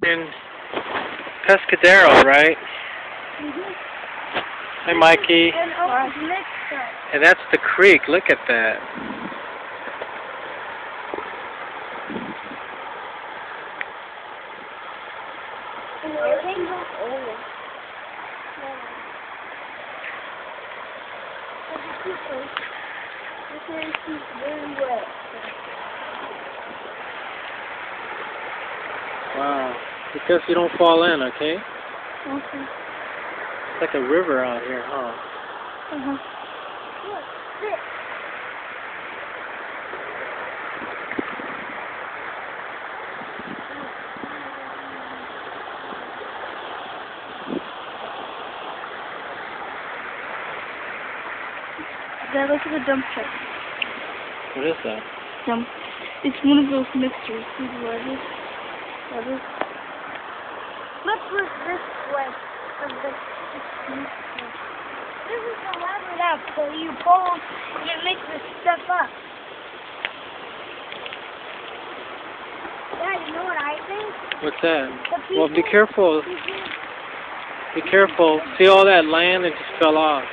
In Pescadero, right? Hey, Mikey. And that's the creek. Look at that. Wow. Because you don't fall in, okay? Okay. It's like a river out here, huh? Uh-huh. That looks like a dump truck. What is that? Dump. It's one of those mixers. See the letters? Letters? Let's look this way. This is the lever that you pull and it makes this stuff up. Yeah, you know what I think? What's that? Well, be careful. Be careful. See all that land that just fell off.